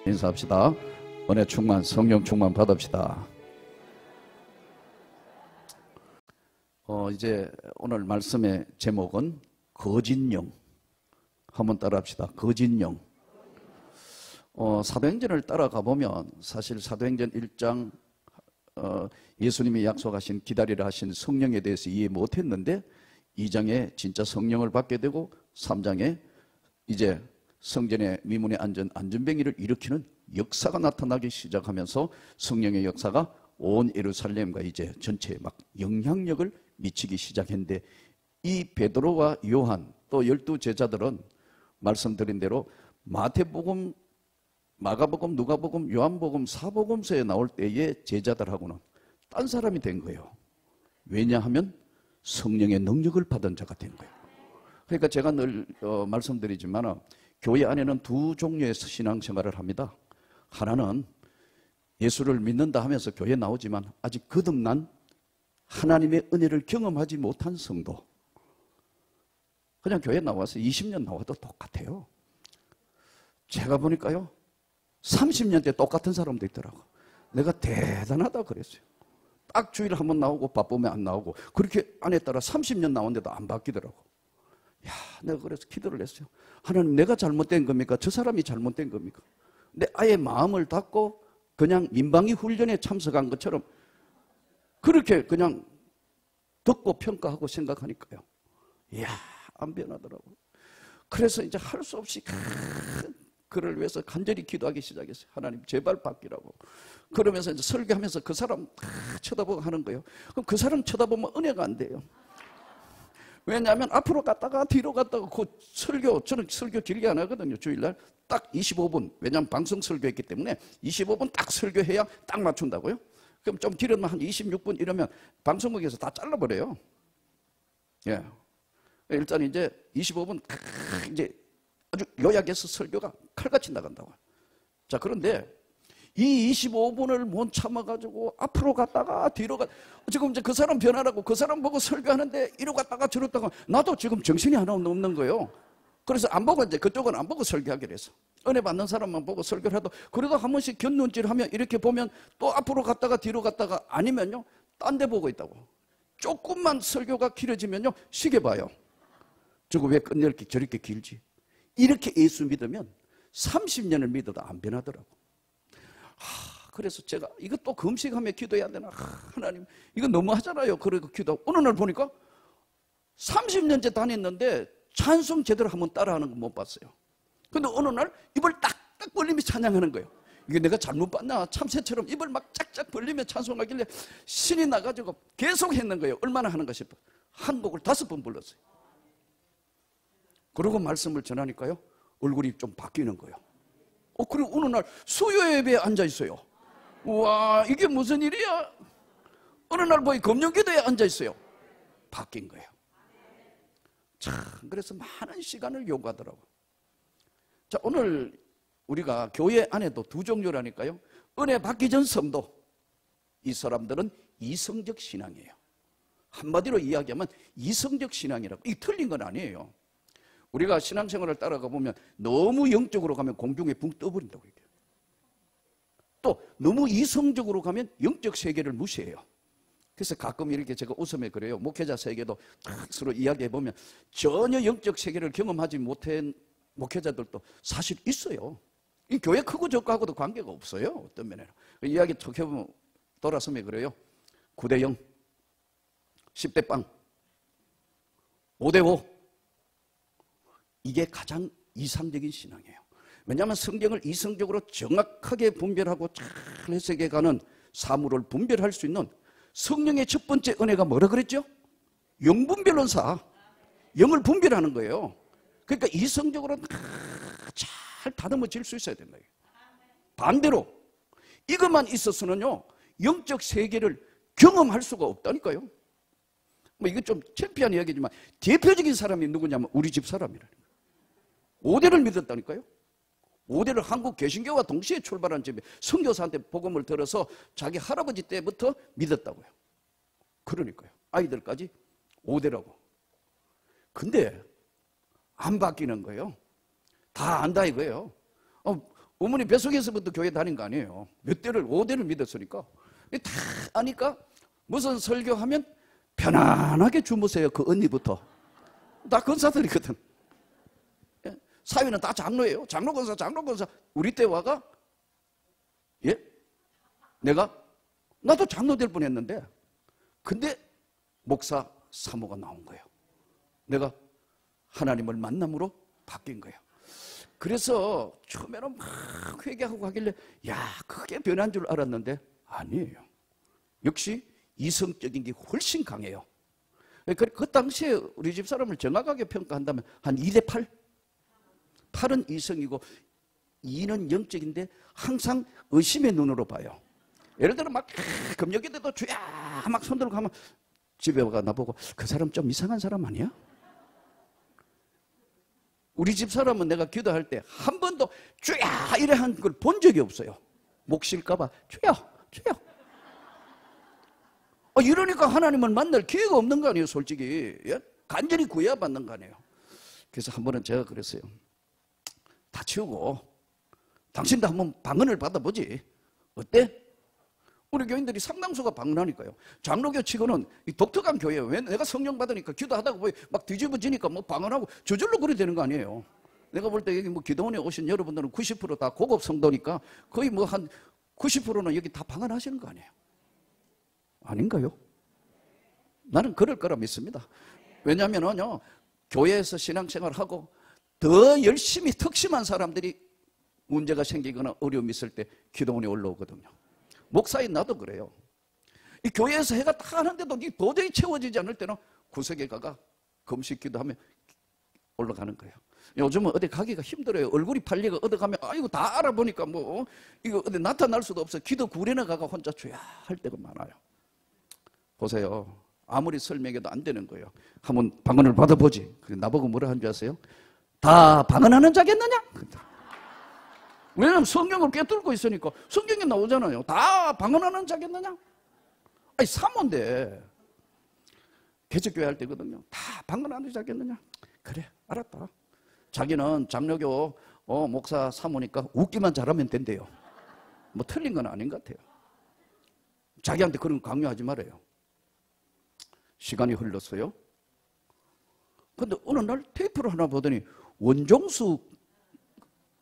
인사합시다. 은혜 충만, 성령 충만 받읍시다. 이제 오늘 말씀의 제목은 거짓령. 한번 따라합시다. 거짓령. 사도행전을 따라가 보면 사실 사도행전 1장 예수님이 약속하신 기다리라 하신 성령에 대해서 이해 못했는데 2장에 진짜 성령을 받게 되고 3장에 이제 성전의 미문에 앉은 안전뱅이를 일으키는 역사가 나타나기 시작하면서 성령의 역사가 온 예루살렘과 이제 전체에 막 영향력을 미치기 시작했는데, 이 베드로와 요한 또 12제자들은 말씀드린 대로 마태복음, 마가복음, 누가복음, 요한복음, 사복음서에 나올 때의 제자들하고는 딴 사람이 된 거예요. 왜냐하면 성령의 능력을 받은 자가 된 거예요. 그러니까 제가 늘 말씀드리지만 교회 안에는 두 종류의 신앙생활을 합니다. 하나는 예수를 믿는다 하면서 교회에 나오지만 아직 거듭난 하나님의 은혜를 경험하지 못한 성도, 그냥 교회에 나와서 20년 나와도 똑같아요. 제가 보니까요 30년째 똑같은 사람도 있더라고. 내가 대단하다 그랬어요. 딱 주일 한번 나오고 바쁘면 안 나오고, 그렇게 안 했다가 30년 나왔는데도 안 바뀌더라고. 야, 내가 그래서 기도를 했어요. 하나님, 내가 잘못된 겁니까? 저 사람이 잘못된 겁니까? 근데 아예 마음을 닫고 그냥 민방위 훈련에 참석한 것처럼 그렇게 그냥 듣고 평가하고 생각하니까요, 이야, 안 변하더라고요. 그래서 이제 할 수 없이 그를 위해서 간절히 기도하기 시작했어요. 하나님, 제발 바뀌라고. 그러면서 이제 설교하면서 그 사람 쳐다보고 하는 거예요. 그럼 그 사람 쳐다보면 은혜가 안 돼요. 왜냐하면 앞으로 갔다가 뒤로 갔다가 그 설교, 저는 설교 길게 안 하거든요. 주일날 딱 25분. 왜냐하면 방송 설교했기 때문에 25분 딱 설교해야 딱 맞춘다고요. 그럼 좀 길으면 한 26분 이러면 방송국에서 다 잘라버려요. 예. 일단 이제 25분 이제 아주 요약해서 설교가 칼같이 나간다고. 자, 그런데 이 25분을 못 참아가지고 앞으로 갔다가 뒤로 지금 이제 그 사람 변하라고 그 사람 보고 설교하는데 이로 갔다가 저로 갔다가 나도 지금 정신이 하나 없는 거예요. 그래서 안 보고 이제 그쪽은 안 보고 설교하기로 해서 은혜 받는 사람만 보고 설교를 해도, 그래도 한 번씩 곁눈질하면 이렇게 보면 또 앞으로 갔다가 뒤로 갔다가 아니면요 딴 데 보고 있다고. 조금만 설교가 길어지면요 시계 봐요. 저거 왜 끝낼게 저렇게 길지? 이렇게 예수 믿으면 30년을 믿어도 안 변하더라고. 그래서 제가 이것도 금식하며 기도해야 되나? 하나님, 이거 너무 하잖아요. 그러고 기도하고 어느 날 보니까 30년째 다녔는데 찬송 제대로 한번 따라하는 거 못 봤어요. 근데 어느 날 입을 딱딱 벌리며 찬양하는 거예요. 이게 내가 잘못 봤나? 참새처럼 입을 막 짝짝 벌리며 찬송하길래 신이 나가지고 계속 했는 거예요. 얼마나 하는가 싶어. 한 곡을 5번 불렀어요. 그러고 말씀을 전하니까요 얼굴이 좀 바뀌는 거예요. 그리고 어느 날 수요 예배에 앉아 있어요. 우와, 이게 무슨 일이야? 어느 날 보니 금요기도에 앉아 있어요. 바뀐 거예요. 참, 그래서 많은 시간을 요구하더라고요. 자, 오늘 우리가 교회 안에도 두 종류라니까요. 은혜 받기 전 성도, 이 사람들은 이성적 신앙이에요. 한마디로 이야기하면 이성적 신앙이라고. 이게 틀린 건 아니에요. 우리가 신앙생활을 따라가 보면 너무 영적으로 가면 공중에 붕 떠버린다고 얘기해요. 또 너무 이성적으로 가면 영적 세계를 무시해요. 그래서 가끔 이렇게 제가 웃으며 그래요. 목회자 세계도 딱 서로 이야기해 보면 전혀 영적 세계를 경험하지 못한 목회자들도 사실 있어요. 이 교회 크고 적고하고도 관계가 없어요. 어떤 면에는. 이야기 툭 해보면 돌아서며 그래요. 9대 0, 10대 빵, 5대 5. 이게 가장 이상적인 신앙이에요. 왜냐하면 성경을 이성적으로 정확하게 분별하고 잘 해석해가는 사물을 분별할 수 있는 성령의 첫 번째 은혜가 뭐라 그랬죠? 영분별론사. 영을 분별하는 거예요. 그러니까 이성적으로 잘 다듬어질 수 있어야 된다. 반대로 이것만 있어서는요 영적 세계를 경험할 수가 없다니까요. 뭐 이거 좀 창피한 이야기지만 대표적인 사람이 누구냐면 우리 집 사람이라는 거예요. 5대를 믿었다니까요. 5대를 한국 개신교와 동시에 출발한 집에 선교사한테 복음을 들어서 자기 할아버지 때부터 믿었다고요. 그러니까요. 아이들까지 5대라고. 근데 안 바뀌는 거예요. 다 안다 이거예요. 어머니 뱃속에서부터 교회 다닌 거 아니에요. 몇 대를, 5대를 믿었으니까. 다 아니까 무슨 설교하면 편안하게 주무세요. 그 언니부터. 다 권사들이거든. 사위는 다 장로예요. 장로 권사. 우리 때 와가, 예? 나도 장로 될 뻔했는데, 근데 목사 사모가 나온 거예요. 내가 하나님을 만남으로 바뀐 거예요. 그래서 처음에는 막 회개하고 하길래, 야, 크게 변한 줄 알았는데 아니에요. 역시 이성적인 게 훨씬 강해요. 그 당시에 우리 집 사람을 정확하게 평가한다면 한 2대8? 8은 이성이고 2는 영적인데 항상 의심의 눈으로 봐요. 예를 들어 막 금요일 때도 주야 막 손들고 가면 집에 와가 나보고 그 사람 좀 이상한 사람 아니야? 우리 집 사람은 내가 기도할 때 한 번도 주야 이래 한 걸 본 적이 없어요. 목 쉴까봐 주야. 이러니까 하나님을 만날 기회가 없는 거 아니에요, 솔직히. 예? 간절히 구해야 받는 거 아니에요. 그래서 한 번은 제가 그랬어요. 다 치우고 당신도 한번 방언을 받아보지. 어때? 우리 교인들이 상당수가 방언하니까요. 장로교 치고는 독특한 교회예요. 왜? 내가 성령 받으니까 기도하다가 막 뒤집어지니까 뭐 방언하고 저절로 그래 되는 거 아니에요. 내가 볼 때 여기 뭐 기도원에 오신 여러분들은 90% 다 고급 성도니까 거의 뭐 한 90%는 여기 다 방언하시는 거 아니에요. 아닌가요? 나는 그럴 거라 믿습니다. 왜냐하면요, 교회에서 신앙생활을 하고 더 열심히 특심한 사람들이 문제가 생기거나 어려움이 있을 때 기도원에 올라오거든요. 목사인 나도 그래요. 이 교회에서 해가 다 하는데도 도저히 채워지지 않을 때는 구석에 가가 금식 기도하면 올라가는 거예요. 요즘은 어디 가기가 힘들어요. 얼굴이 팔리가 어디 가면 이거 다 알아보니까 뭐 이거 어디 나타날 수도 없어. 기도 구련에 가가 혼자 줘야 할 때가 많아요. 보세요. 아무리 설명해도 안 되는 거예요. 한번 방언을 받아보지. 나보고 뭐라 한 줄 아세요? 다 방언하는 자겠느냐? 왜냐하면 성경을 꿰뚫고 있으니까 성경에 나오잖아요. 다 방언하는 자겠느냐? 아니 사모인데 개척교회 할 때거든요. 다 방언하는 자겠느냐? 그래 알았다. 자기는 장로교 목사 사모니까 웃기만 잘하면 된대요. 뭐 틀린 건 아닌 것 같아요. 자기한테 그런 거 강요하지 말아요. 시간이 흘렀어요. 근데 어느 날 테이프를 하나 보더니 원종수,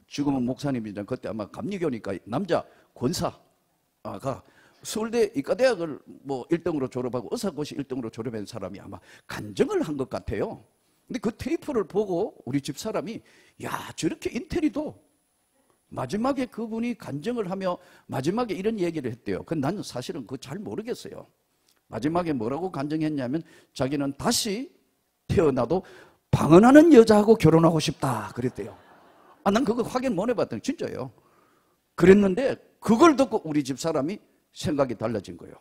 지금은 목사님이잖아요. 그때 아마 감리교니까 남자 권사가 서울대 이과대학을 뭐 1등으로 졸업하고 의사고시 1등으로 졸업한 사람이 아마 간증을 한 것 같아요. 근데 그 테이프를 보고 우리 집 사람이 야, 저렇게 인테리도 마지막에 그분이 간증을 하며 마지막에 이런 얘기를 했대요. 근데 나는 사실은 그거 잘 모르겠어요. 마지막에 뭐라고 간증했냐면 자기는 다시 태어나도 방언하는 여자하고 결혼하고 싶다 그랬대요. 난 그거 확인 못 해봤더니 진짜예요. 그랬는데 그걸 듣고 우리 집 사람이 생각이 달라진 거예요.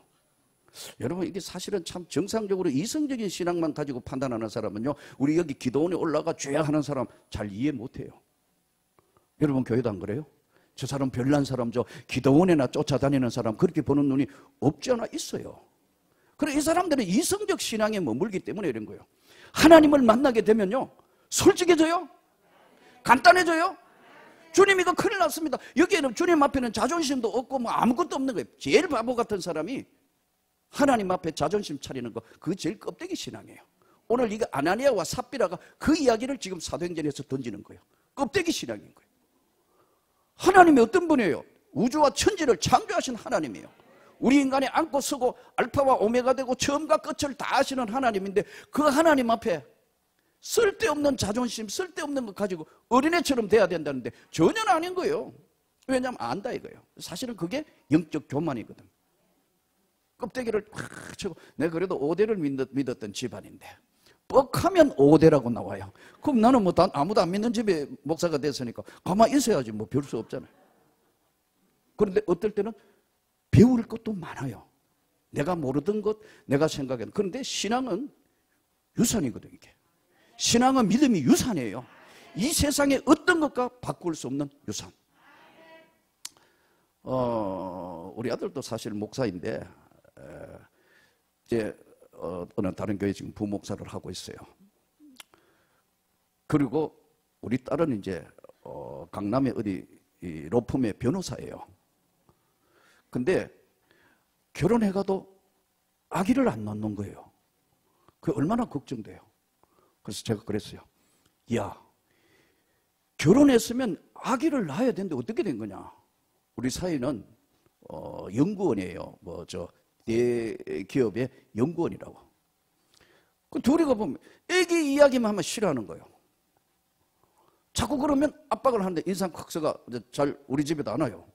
여러분 이게 사실은 참 정상적으로 이성적인 신앙만 가지고 판단하는 사람은요, 우리 여기 기도원에 올라가 죄야 하는 사람 잘 이해 못해요. 여러분 교회도 안 그래요? 저 사람 별난 사람, 저 기도원에나 쫓아다니는 사람 그렇게 보는 눈이 없지 않아 있어요. 그래 이 사람들은 이성적 신앙에 머물기 때문에 이런 거예요. 하나님을 만나게 되면요 솔직해져요? 간단해져요? 주님 이거 큰일 났습니다. 여기에는 주님 앞에는 자존심도 없고 뭐 아무것도 없는 거예요. 제일 바보 같은 사람이 하나님 앞에 자존심 차리는 거 그거 제일 껍데기 신앙이에요. 오늘 이거 아나니아와 삽비라가 그 이야기를 지금 사도행전에서 던지는 거예요. 껍데기 신앙인 거예요. 하나님이 어떤 분이에요? 우주와 천지를 창조하신 하나님이에요. 우리 인간이 앉고 서고 알파와 오메가 되고 처음과 끝을 다 아시는 하나님인데 그 하나님 앞에 쓸데없는 자존심, 쓸데없는 것 가지고 어린애처럼 돼야 된다는데 전혀 아닌 거예요. 왜냐하면 안다 이거예요. 사실은 그게 영적 교만이거든. 껍데기를 확 치고 내가 그래도 5대를 믿었던 집안인데 뻑하면 5대라고 나와요. 그럼 나는 뭐 아무도 안 믿는 집에 목사가 됐으니까 가만히 있어야지 뭐 별 수 없잖아요. 그런데 어떨 때는 배울 것도 많아요. 내가 모르던 것, 내가 생각한. 그런데 신앙은 유산이거든요. 이게. 신앙은 믿음이 유산이에요. 이 세상에 어떤 것과 바꿀 수 없는 유산. 우리 아들도 사실 목사인데 이제 어느 다른 교회 지금 부목사를 하고 있어요. 그리고 우리 딸은 이제 강남에 어디 이 로펌의 변호사예요. 근데 결혼해가도 아기를 안 낳는 거예요. 그게 얼마나 걱정돼요. 그래서 제가 그랬어요. 야, 결혼했으면 아기를 낳아야 되는데 어떻게 된 거냐. 우리 사위는 연구원이에요. 대기업의 연구원이라고. 그 둘이가 보면 애기 이야기만 하면 싫어하는 거예요. 자꾸 그러면 압박을 하는데 인상각서가 잘 우리 집에도 안 와요.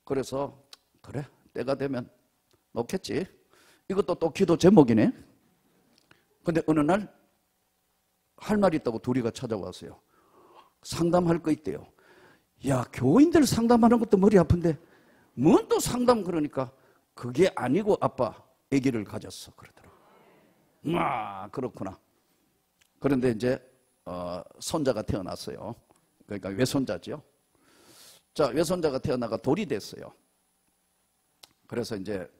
그래서 그래, 때가 되면 놓겠지. 이것도 또 기도 제목이네. 근데 어느 날 할 말이 있다고 둘이가 찾아왔어요. 상담할 거 있대요. 야, 교인들 상담하는 것도 머리 아픈데 뭔 또 상담. 그러니까 그게 아니고 아빠 아기를 가졌어 그러더라고요. 그렇구나. 그런데 이제 손자가 태어났어요. 그러니까 외손자죠. 자, 외손자가 태어나가 돌이 됐어요. 그래서 이제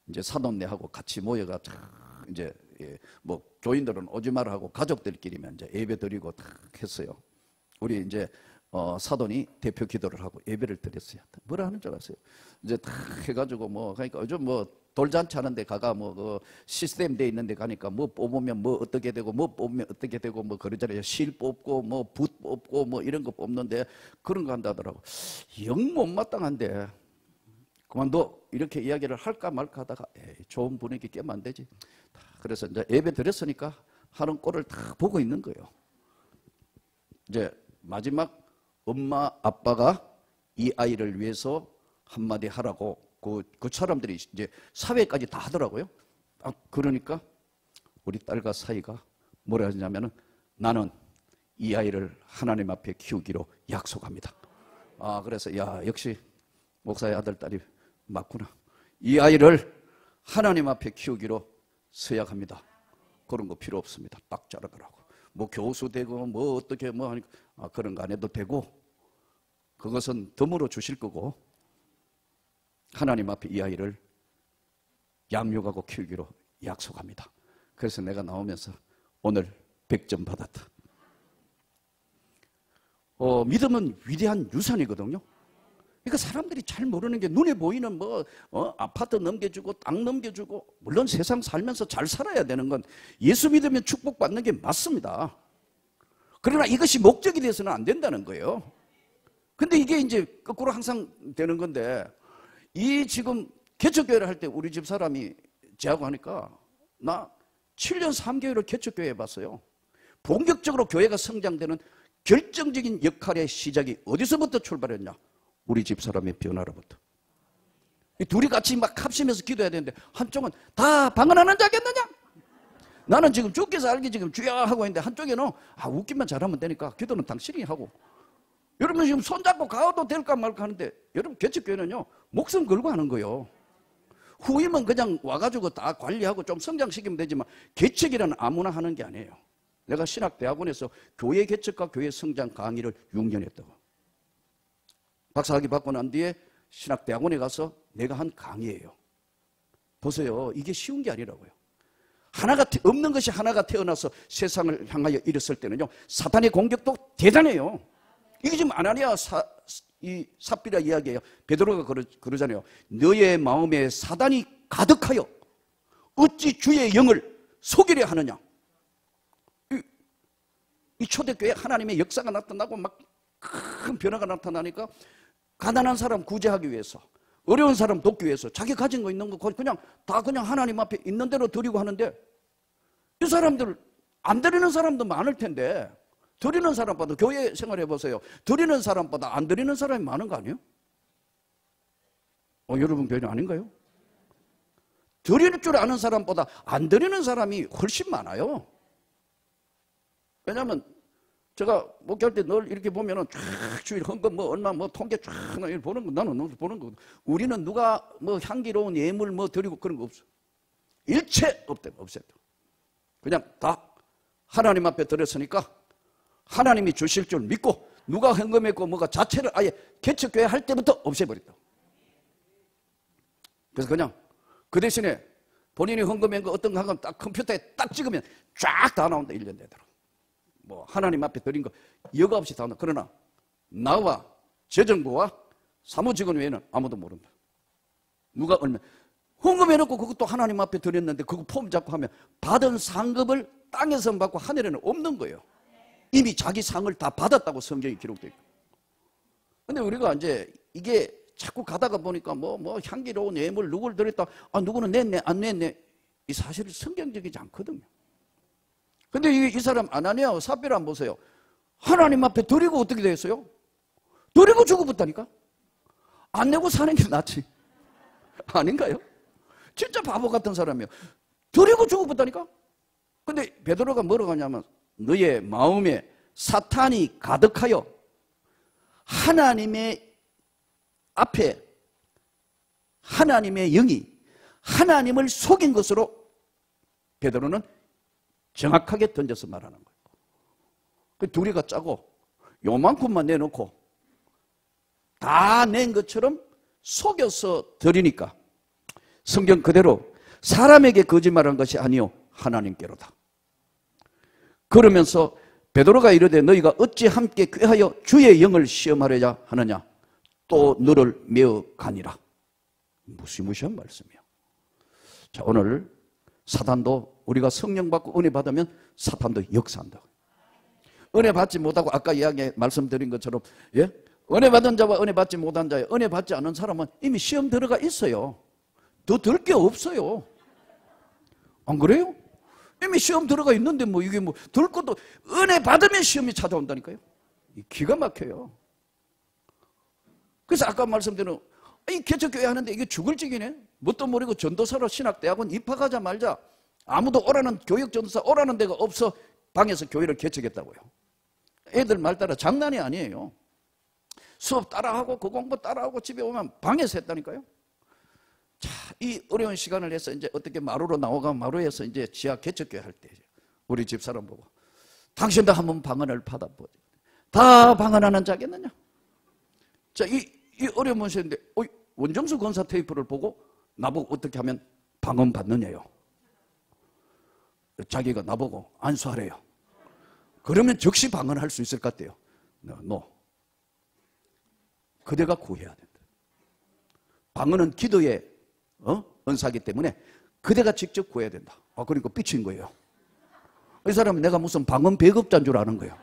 이제 사돈네하고 같이 모여가 이제 뭐 교인들은 오지 마라 하고 가족들끼리만 이제 예배 드리고 탁 했어요. 우리 이제 사돈이 대표 기도를 하고 예배를 드렸어요. 뭐라 하는 줄 아세요? 이제 탁 해가지고 그러니까 요즘 돌잔치 하는데 가가 그 시스템 돼 있는데 가니까 뭐 뽑으면 뭐 어떻게 되고 뭐 뽑으면 어떻게 되고 뭐 그러잖아요. 실 뽑고 뭐 붓 뽑고 뭐 이런 거 뽑는데 그런 거 한다더라고. 영 못마땅한데 그만둬 이렇게 이야기를 할까 말까 하다가 좋은 분위기 깨면 안 되지. 그래서 이제 예배 드렸으니까 하는 꼴을 다 보고 있는 거예요. 이제 마지막 엄마 아빠가 이 아이를 위해서 한마디 하라고 그 사람들이 이제 사회까지 다 하더라고요. 그러니까 우리 딸과 사이가 뭐라 하냐면은 나는 이 아이를 하나님 앞에 키우기로 약속합니다. 그래서 야, 역시 목사의 아들 딸이 맞구나. 이 아이를 하나님 앞에 키우기로 서약합니다. 그런 거 필요 없습니다. 딱 자르더라고. 뭐 교수 되고 뭐 어떻게 뭐 하니까 그런 거 안 해도 되고 그것은 덤으로 주실 거고 하나님 앞에 이 아이를 양육하고 키우기로 약속합니다. 그래서 내가 나오면서 오늘 100점 받았다. 믿음은 위대한 유산이거든요. 그러니까 사람들이 잘 모르는 게 눈에 보이는 아파트 넘겨주고 땅 넘겨주고 물론 세상 살면서 잘 살아야 되는 건 예수 믿으면 축복받는 게 맞습니다. 그러나 이것이 목적이 돼서는 안 된다는 거예요. 근데 이게 이제 거꾸로 항상 되는 건데 이 지금 개척교회를 할 때 우리 집 사람이 제하고 하니까 나 7년 3개월을 개척교회 해봤어요. 본격적으로 교회가 성장되는 결정적인 역할의 시작이 어디서부터 출발했냐? 우리 집 사람의 변화로부터. 이 둘이 같이 막 합심해서 기도해야 되는데 한쪽은 다 방언하는 자겠느냐? 나는 지금 죽게 살기 지금 주여 하고 있는데 한쪽에는 웃기만 잘하면 되니까 기도는 당신이 하고. 여러분 지금 손잡고 가도 될까 말까 하는데 여러분 개척교회는요 목숨 걸고 하는 거예요. 후임은 그냥 와가지고 다 관리하고 좀 성장시키면 되지만 개척이라는 아무나 하는 게 아니에요. 내가 신학대학원에서 교회 개척과 교회 성장 강의를 6년 했다고. 박사학위 받고 난 뒤에 신학대학원에 가서 내가 한 강의예요. 보세요. 이게 쉬운 게 아니라고요. 없는 것이 하나가 태어나서 세상을 향하여 일었을 때는요 사탄의 공격도 대단해요. 이게 지금 아나니아 삽비라 이야기예요. 베드로가 그러잖아요. 너의 마음에 사단이 가득하여 어찌 주의 영을 속이려 하느냐. 이 초대교회 하나님의 역사가 나타나고 막 큰 변화가 나타나니까 가난한 사람 구제하기 위해서 어려운 사람 돕기 위해서 자기 가진 거 있는 거 그냥 다 그냥 하나님 앞에 있는 대로 드리고 하는데 이 사람들 안 드리는 사람도 많을 텐데 드리는 사람보다 교회 생활 해보세요. 드리는 사람보다 안 드리는 사람이 많은 거 아니에요? 여러분 교회 아닌가요? 드리는 줄 아는 사람보다 안 드리는 사람이 훨씬 많아요. 왜냐하면 제가 목회할 때 늘 이렇게 보면은 쫙 주일 헌금 얼마 통계 쫙 보는 거 나는 보는 거. 우리는 누가 향기로운 예물 드리고 그런 거 없어. 일체 없어요. 그냥 다 하나님 앞에 드렸으니까 하나님이 주실 줄 믿고 누가 헌금했고 뭐가 자체를 아예 개척교회 할 때부터 없애버렸다. 그래서 그냥 그 대신에 본인이 헌금한 거 어떤 거 한 건 딱 컴퓨터에 딱 찍으면 쫙 다 나온다. 1년 되도록. 하나님 앞에 드린 거 여과 없이 다 나온다. 그러나 나와 재정부와 사무직원 외에는 아무도 모른다. 누가 얼마 헌금해놓고 그것도 하나님 앞에 드렸는데 그거 폼 잡고 하면 받은 상급을 땅에서 받고 하늘에는 없는 거예요. 이미 자기 상을 다 받았다고 성경이 기록되어 있고. 근데 우리가 이제 이게 자꾸 가다가 보니까 뭐 향기로운 예물 누구를 드렸다, 아 누구는 냈네 안 냈네, 이 사실은 성경적이지 않거든요. 근데 이 사람 아나니아와 삽비라 한번 보세요. 하나님 앞에 드리고 어떻게 됐어요? 드리고 죽어붙다니까. 안 내고 사는 게 낫지 아닌가요? 진짜 바보 같은 사람이에요. 드리고 죽어붙다니까. 근데 베드로가 뭐라고 하냐면 너의 마음에 사탄이 가득하여 하나님의 앞에 하나님의 영이 하나님을 속인 것으로 베드로는 정확하게 던져서 말하는 거예요. 그 둘이가 짜고 요만큼만 내놓고 다 낸 것처럼 속여서 드리니까 성경 그대로 사람에게 거짓말한 것이 아니요 하나님께로다. 그러면서 베드로가 이르되 너희가 어찌 함께 꾀하여 주의 영을 시험하려야 하느냐, 또 너를 메어 가니라. 무시무시한 말씀이에요. 자, 오늘 사탄도 우리가 성령 받고 은혜 받으면 사탄도 역사한다. 은혜 받지 못하고 아까 이야기 말씀드린 것처럼, 예? 은혜 받은 자와 은혜 받지 못한 자예요. 은혜 받지 않은 사람은 이미 시험 들어가 있어요. 더 들 게 없어요. 안 그래요? 이미 시험 들어가 있는데 뭐 이게 뭐 들 것도, 은혜 받으면 시험이 찾아온다니까요. 기가 막혀요. 그래서 아까 말씀드린 이 개척교회 하는데 이게 죽을 지기네. 뭣도 모르고 전도사로 신학대학원 입학하자 말자 아무도 오라는, 교육 전도사 오라는 데가 없어 방에서 교회를 개척했다고요. 애들 말 따라 장난이 아니에요. 수업 따라하고 그 공부 따라하고 집에 오면 방에서 했다니까요. 자, 이 어려운 시간을 해서 이제 어떻게 마루로 나오가 마루에서 이제 지하 개척교회 할 때 우리 집사람 보고 당신도 한번 방언을 받아보지. 다 방언하는 자겠느냐? 자, 이 어려운 문제인데 원정수 권사 테이프를 보고 나보고 어떻게 하면 방언 받느냐요. 자기가 나보고 안수하래요. 그러면 즉시 방언할 수 있을 것 같아요. No. 그대가 구해야 된다. 방언은 기도의 은사기 때문에 그대가 직접 구해야 된다. 그러니까 삐친 거예요. 이 사람은 내가 무슨 방언 배급자인 줄 아는 거예요.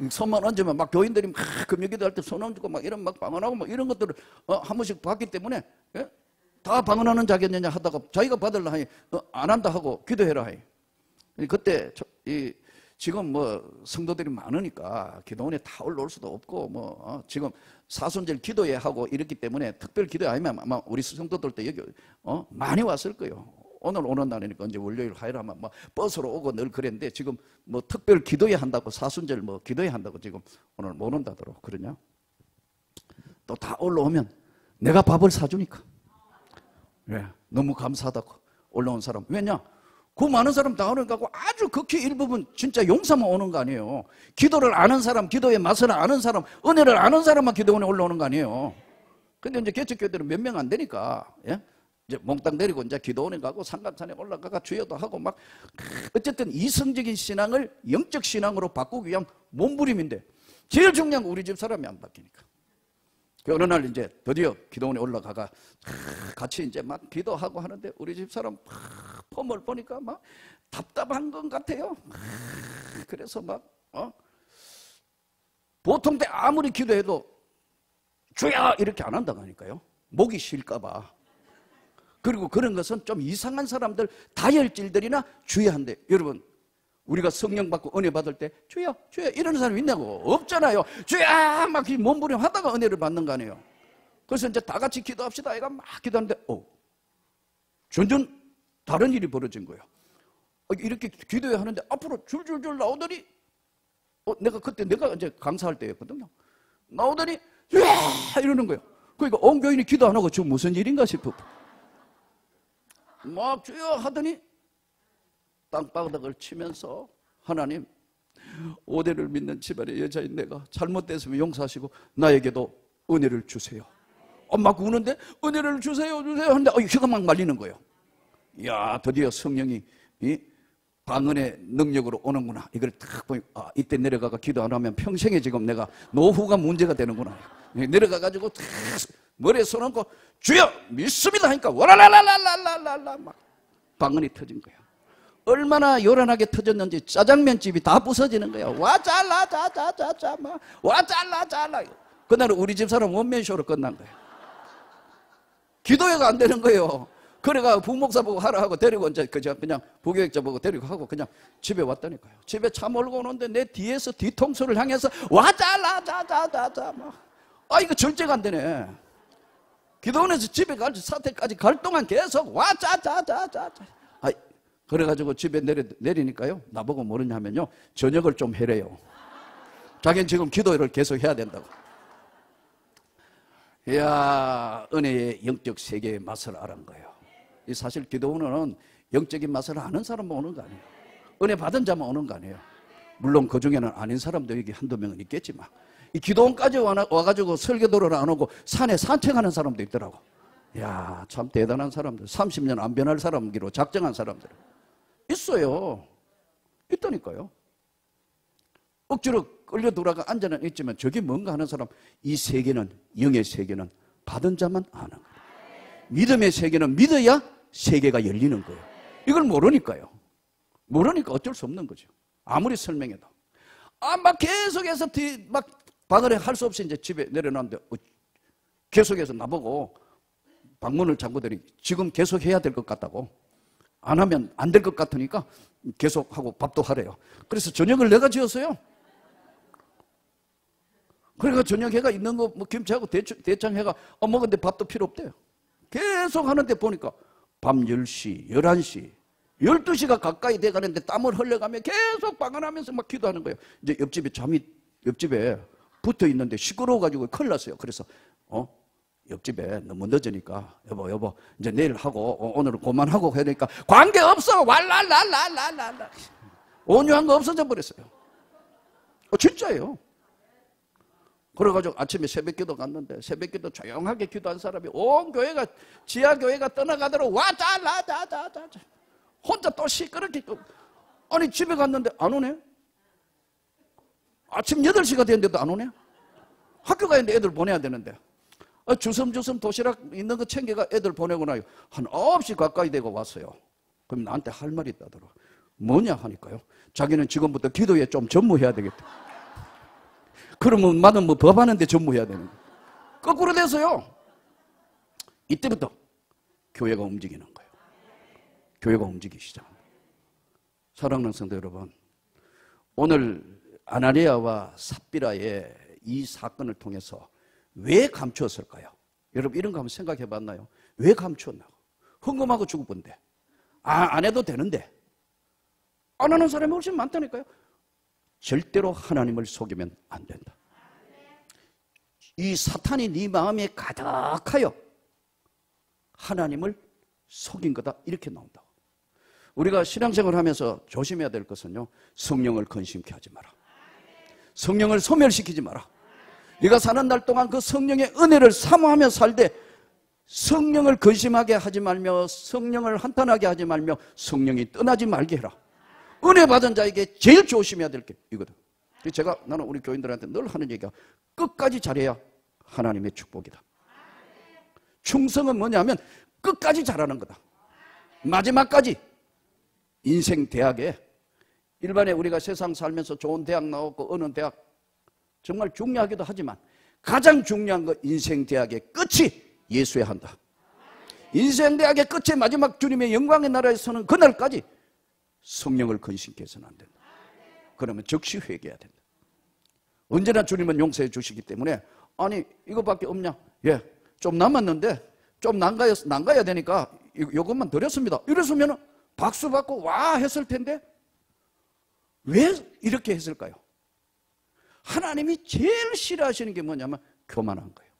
손만 얹으면 막 교인들이 막 금요기도 할 때 손 얹고 막 이런 막 방언하고 막 이런 것들을 한 번씩 봤기 때문에, 예? 다 방언하는 자겠느냐 하다가 자기가 받으려 하니 안 한다 하고 기도해라 하니. 그때 지금 뭐 성도들이 많으니까 기도원에 다 올라올 수도 없고 지금 사순절 기도회 하고 이렇기 때문에 특별 기도회 아니면 아마 우리 성도들 때 여기 많이 왔을 거예요. 오늘 오는 날이니까 이제 월요일 화요일 하면 뭐 버스로 오고 늘 그랬는데 지금 뭐 특별 기도회 한다고 사순절 뭐 기도회 한다고 지금 오늘 못 온다더라고. 그러냐? 또 다 올라오면 내가 밥을 사주니까. 네, 너무 감사하다고 올라온 사람. 왜냐? 그 많은 사람 다 오는 거고 아주 극히 일부분 진짜 용사만 오는 거 아니에요. 기도를 아는 사람, 기도의 맛을 아는 사람, 은혜를 아는 사람만 기도원에 올라오는 거 아니에요. 근데 이제 개척교회들은 몇 명 안 되니까, 예? 이제 몽땅 내리고 이제 기도원에 가고 산간산에 올라가가 주여도 하고 막 어쨌든 이성적인 신앙을 영적 신앙으로 바꾸기 위한 몸부림인데 제일 중요한 건 우리 집 사람이 안 바뀌니까. 그 어느 날 이제 드디어 기도원에 올라가가 같이 이제 막 기도하고 하는데 우리 집 사람 폼을 보니까 막 답답한 것 같아요. 그래서 막 보통 때 아무리 기도해도 주야 이렇게 안 한다고 하니까요. 목이 쉴까 봐. 그리고 그런 것은 좀 이상한 사람들, 다혈질들이나 주의한대. 여러분, 우리가 성령 받고 은혜 받을 때 주여 주여 이러는 사람이 있냐고. 없잖아요. 주여 막 몸부림 하다가 은혜를 받는 거 아니에요. 그래서 이제 다 같이 기도합시다. 애가 막 기도하는데 전전 다른 일이 벌어진 거예요. 이렇게 기도해 하는데 앞으로 줄줄줄 나오더니 내가 그때 이제 강사할 때였거든요. 나오더니 이러는 거예요. 그러니까 온 교인이 기도 안 하고 지금 무슨 일인가 싶어. 막 주여 하더니 땅바닥을 치면서 하나님, 오대를 믿는 집안의 여자인 내가 잘못됐으면 용서하시고 나에게도 은혜를 주세요. 막 우는데 은혜를 주세요 하는데 혀가 막 말리는 거예요. 이야, 드디어 성령이 방언의 능력으로 오는구나. 이걸 딱 보니 이때 내려가가 기도 안 하면 평생에 지금 내가 노후가 문제가 되는구나. 내려가가지고 탁 머리에 손 얹고 주여 믿습니다 하니까 와라라라라라라라 막 방언이 터진 거야. 얼마나 요란하게 터졌는지 짜장면집이 다 부서지는 거야. 와 잘라 자자자자 막 와 잘라 잘라. 그날은 우리 집사람 원맨쇼로 끝난 거야. 기도회가 안 되는 거예요. 그래가 부목사 보고 하라 하고 데리고 이제 그냥 부교육자 보고 데리고 하고 그냥 집에 왔다니까요. 집에 차 몰고 오는데 내 뒤에서 뒤통수를 향해서 와 잘라 자자자자 막 이거 절제가 안 되네. 기도원에서 집에 갈 사태까지 갈 동안 계속 와 자자자자자. 그래가지고 집에 내리니까요. 나보고 뭐냐면요. 저녁을 좀 해래요. 자기는 지금 기도를 계속 해야 된다고. 이야, 은혜의 영적 세계의 맛을 알은 거예요. 이 사실 기도원은 영적인 맛을 아는 사람만 오는 거 아니에요. 은혜 받은 자만 오는 거 아니에요. 물론 그 중에는 아닌 사람도 여기 한두 명은 있겠지만 이 기도원까지 와가지고 설교도를 안 오고 산에 산책하는 사람도 있더라고. 이야, 참 대단한 사람들. 30년 안 변할 사람기로 작정한 사람들 있어요. 있다니까요. 억지로 끌려 들어가 앉아는 있지만 저게 뭔가 하는 사람, 이 세계는, 영의 세계는 받은 자만 아는 거예요. 믿음의 세계는 믿어야 세계가 열리는 거예요. 이걸 모르니까요. 모르니까 어쩔 수 없는 거죠. 아무리 설명해도. 막 계속해서 막 방언에 할 수 없이 이제 집에 내려놨는데 계속해서 나보고 방문을 잠그더니 지금 계속 해야 될 것 같다고. 안 하면 안 될 것 같으니까 계속 하고 밥도 하래요. 그래서 저녁을 내가 지었어요. 그러니까 저녁 해가 있는 거 뭐 김치하고 대창 해가 먹었는데 밥도 필요 없대요. 계속 하는데 보니까 밤 10시, 11시, 12시가 가까이 돼가는데 땀을 흘려가며 계속 방언하면서 막 기도하는 거예요. 이제 옆집에 붙어 있는데 시끄러워가지고 큰일 났어요. 그래서 옆집에 너무 늦으니까 여보 이제 내일 하고 오늘은 그만하고 해야 되니까 관계없어 왈랄랄랄랄랄라 온유한 거 없어져 버렸어요. 진짜예요. 그래가지고 아침에 새벽기도 갔는데 새벽기도 조용하게 기도한 사람이 온 교회가 지하교회가 떠나가도록 와자라자자자 혼자 또 시끄럽게 또 아니 집에 갔는데 안 오네. 아침 8시가 됐는데도 안 오네. 학교 가야 되는데 애들 보내야 되는데 주섬주섬 도시락 있는 거 챙겨가 애들 보내고 나요. 한 9시 가까이 되고 왔어요. 그럼 나한테 할 말이 있다더라. 뭐냐 하니까요. 자기는 지금부터 기도에 좀 전무해야 되겠다. 그러면 나는 뭐 법하는데 전무해야 되는 거예요. 거꾸로 돼서요. 이때부터 교회가 움직이는 거예요. 교회가 움직이기 시작합니다. 사랑하는 성도 여러분, 오늘 아나니아와 삽비라의 이 사건을 통해서 왜 감추었을까요? 여러분 이런 거 한번 생각해 봤나요? 왜 감추었나고? 헌금하고 죽을 건데 안 해도 되는데 안 하는 사람이 훨씬 많다니까요. 절대로 하나님을 속이면 안 된다. 이 사탄이 네 마음에 가득하여 하나님을 속인 거다 이렇게 나온다고. 우리가 신앙생활을 하면서 조심해야 될 것은요, 성령을 근심케 하지 마라. 성령을 소멸시키지 마라. 네가 사는 날 동안 그 성령의 은혜를 사모하며 살되 성령을 근심하게 하지 말며 성령을 한탄하게 하지 말며 성령이 떠나지 말게 해라. 은혜 받은 자에게 제일 조심해야 될 게 이거든. 나는 우리 교인들한테 늘 하는 얘기가 끝까지 잘해야 하나님의 축복이다. 충성은 뭐냐면 끝까지 잘하는 거다. 마지막까지 인생 대학에 일반에 우리가 세상 살면서 좋은 대학 나오고 어느 대학 정말 중요하기도 하지만 가장 중요한 거 인생 대학의 끝이 예수야 한다. 인생 대학의 끝에 마지막 주님의 영광의 나라에 서는 그날까지 성령을 근심케 해서는 안 된다. 그러면 즉시 회개해야 된다. 언제나 주님은 용서해 주시기 때문에 아니 이거밖에 없냐? 예, 좀 남았는데 좀 난가야 되니까 이것만 드렸습니다. 이랬으면 박수 받고 와 했을 텐데 왜 이렇게 했을까요? 하나님이 제일 싫어하시는 게 뭐냐면 교만한 거예요.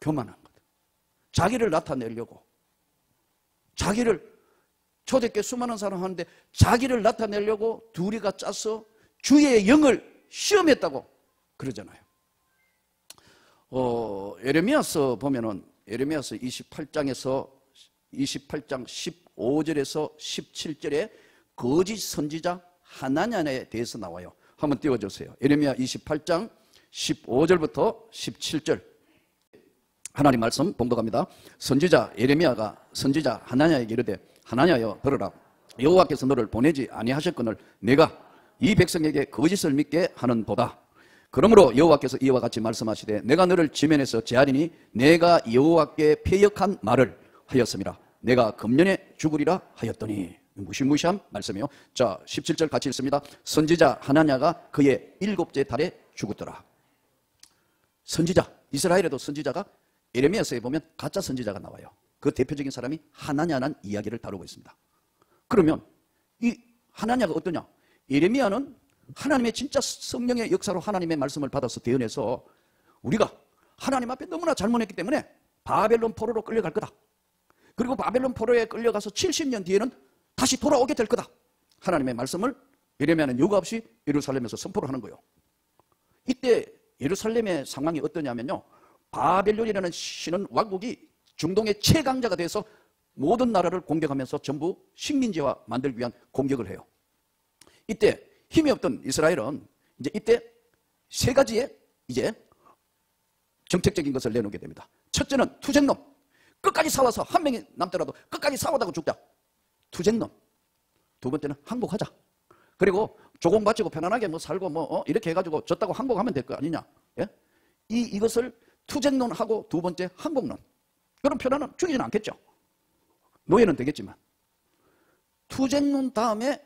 교만한 거다. 자기를 나타내려고 자기를 초대교회 수많은 사람 하는데 자기를 나타내려고 둘이가 짜서 주의 영을 시험했다고 그러잖아요. 에레미야서 보면은 에레미야서 28장 15절에서 17절에 거짓 선지자 하나냐에 대해서 나와요. 한번 띄워주세요. 예레미야 28장 15절부터 17절. 하나님 말씀 봉독합니다. 선지자 예레미야가 선지자 하나냐에게 이르되 하나냐여 들으라. 여호와께서 너를 보내지 아니하셨거늘 내가 이 백성에게 거짓을 믿게 하는도다. 그러므로 여호와께서 이와 같이 말씀하시되 내가 너를 지면에서 제하리니 내가 여호와께 패역한 말을 하였음이라. 내가 금년에 죽으리라 하였더니. 무시무시한 말씀이요. 자, 17절 같이 읽습니다. 선지자 하나냐가 그의 7째 달에 죽었더라. 선지자, 이스라엘에도 선지자가 예레미야서에 보면 가짜 선지자가 나와요. 그 대표적인 사람이 하나냐라는 이야기를 다루고 있습니다. 그러면 이 하나냐가 어떠냐? 예레미야는 하나님의 진짜 성령의 역사로 하나님의 말씀을 받아서 대언해서 우리가 하나님 앞에 너무나 잘못했기 때문에 바벨론 포로로 끌려갈 거다. 그리고 바벨론 포로에 끌려가서 70년 뒤에는 다시 돌아오게 될 거다. 하나님의 말씀을 예레미야는 여과 없이 예루살렘에서 선포를 하는 거예요. 이때 예루살렘의 상황이 어떠냐면요, 바벨론이라는 신은 왕국이 중동의 최강자가 돼서 모든 나라를 공격하면서 전부 식민지화 만들기 위한 공격을 해요. 이때 힘이 없던 이스라엘은 이때 세 가지의 이제 정책적인 것을 내놓게 됩니다. 첫째는 투쟁론. 끝까지 싸워서 한 명이 남더라도 끝까지 싸우다가 죽자. 투쟁론. 두 번째는 항복하자. 그리고 조공 바치고 편안하게 살고 이렇게 해가지고 졌다고 항복하면 될 거 아니냐. 예? 이것을 투쟁론하고 두 번째 항복론. 그럼 편안은 죽이지는 않겠죠. 노예는 되겠지만. 투쟁론 다음에